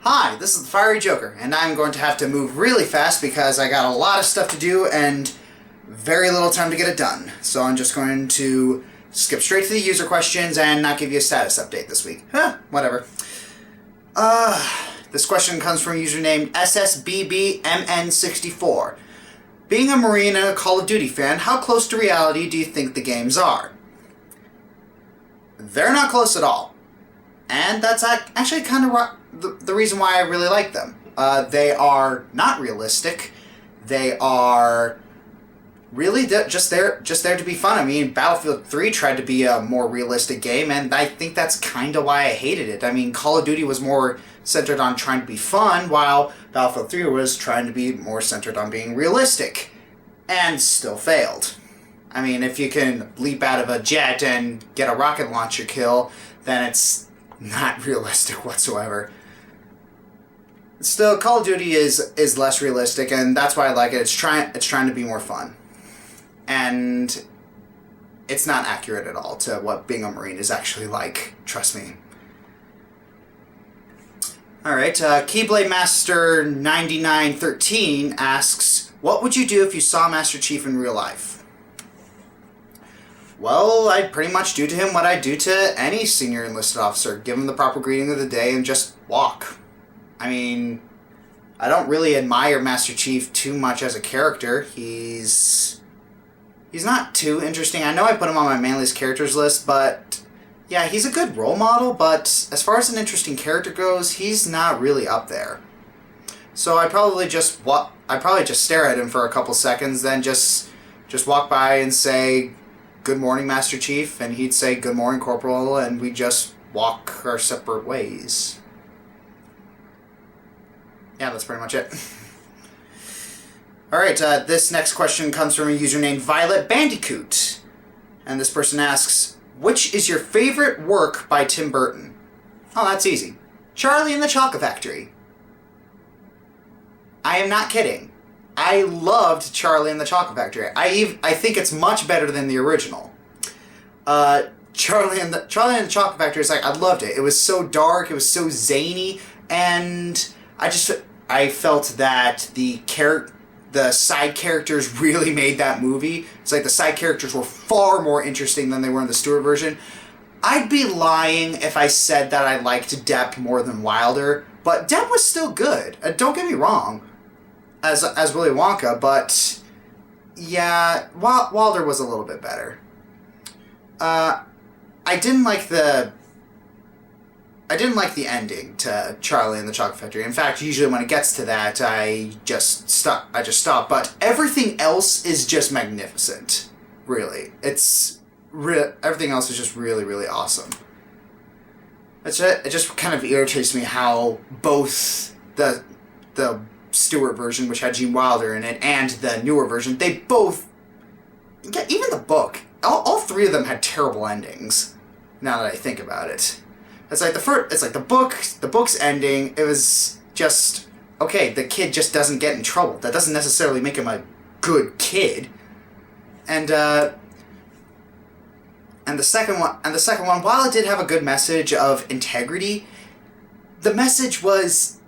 Hi, this is the Fiery Joker, and I'm going to have to move really fast because I got a lot of stuff to do and very little time to get it done. So I'm just going to skip straight to the user questions and not give you a status update this week. Whatever. This question comes from a user named SSBBMN64. Being a Marine and a Call of Duty fan, how close to reality do you think the games are? They're not close at all. And that's actually kind of the reason why I really like them. They are not realistic. They are really just there to be fun. I mean, Battlefield 3 tried to be a more realistic game, and I think that's kind of why I hated it. I mean, Call of Duty was more centered on trying to be fun, while Battlefield 3 was trying to be more centered on being realistic, and still failed. I mean, if you can leap out of a jet and get a rocket launcher kill, then it's not realistic whatsoever. Still, Call of Duty is less realistic, and that's why I like it. It's trying to be more fun. And it's not accurate at all to what being a Marine is actually like, trust me. Alright, Keyblade Master 9913 asks, what would you do if you saw Master Chief in real life? Well, I'd pretty much do to him what I'd do to any senior enlisted officer. Give him the proper greeting of the day and just walk. I mean, I don't really admire Master Chief too much as a character. He's not too interesting. I know I put him on my manliest characters list, but yeah, he's a good role model, but as far as an interesting character goes, he's not really up there. So I'd probably just stare at him for a couple seconds, then just walk by and say, "Good morning, Master Chief," and he'd say, "Good morning, Corporal," and we'd just walk our separate ways. Yeah, that's pretty much it. Alright, this next question comes from a user named Violet Bandicoot. And this person asks, which is your favorite work by Tim Burton? Oh, that's easy. Charlie and the Chocolate Factory. I am not kidding. I loved Charlie and the Chocolate Factory. I think it's much better than the original. Charlie and the Chocolate Factory is like, I loved it. It was so dark, it was so zany, and I felt that the side characters really made that movie. It's like the side characters were far more interesting than they were in the Stewart version. I'd be lying if I said that I liked Depp more than Wilder, but Depp was still good. Don't get me wrong, as Willy Wonka, but yeah, Wilder was a little bit better. I didn't like the ending to Charlie and the Chocolate Factory. In fact, usually when it gets to that, I just stop. But everything else is just magnificent. Really, everything else is just really, really awesome. It just kind of irritates me how both the Stewart version, which had Gene Wilder in it, and the newer version, they both, even the book, all three of them had terrible endings. Now that I think about it. It's like the book's ending, it was just, okay, the kid just doesn't get in trouble. That doesn't necessarily make him a good kid. And the second one, while it did have a good message of integrity, the message was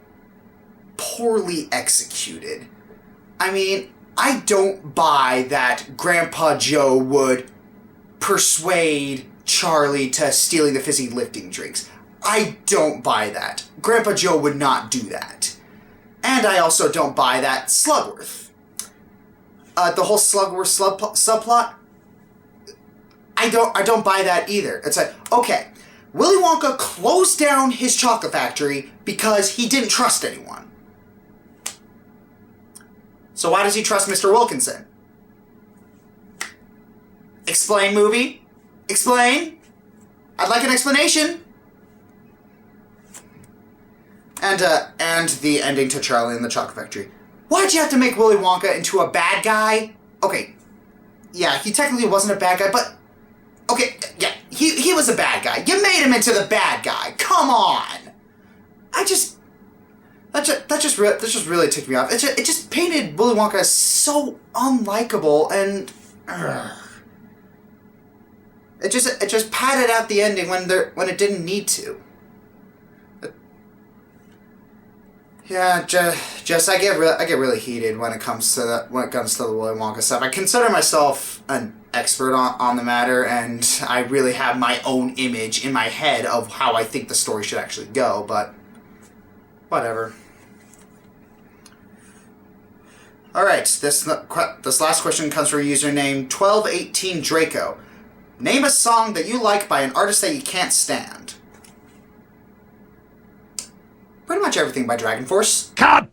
poorly executed. I mean, I don't buy that Grandpa Joe would persuade Charlie to stealing the fizzy lifting drinks. I don't buy that. Grandpa Joe would not do that. And I also don't buy that Slugworth. The whole Slugworth subplot, I don't buy that either. It's like, okay, Willy Wonka closed down his chocolate factory because he didn't trust anyone. So why does he trust Mr. Wilkinson? Explain, movie? Explain? I'd like an explanation. And the ending to Charlie and the Chocolate Factory. Why'd you have to make Willy Wonka into a bad guy? Okay, yeah, he technically wasn't a bad guy, but okay, yeah, he was a bad guy. You made him into the bad guy. Come on. That just really ticked me off. It just painted Willy Wonka as so unlikable, and it just padded out the ending when it didn't need to. Yeah, just I get really heated when it comes to the Willy Wonka stuff. I consider myself an expert on the matter, and I really have my own image in my head of how I think the story should actually go. But whatever. All right, this last question comes from a username 1218 Draco. Name a song that you like by an artist that you can't stand. Pretty much everything by Dragon Force. Cut!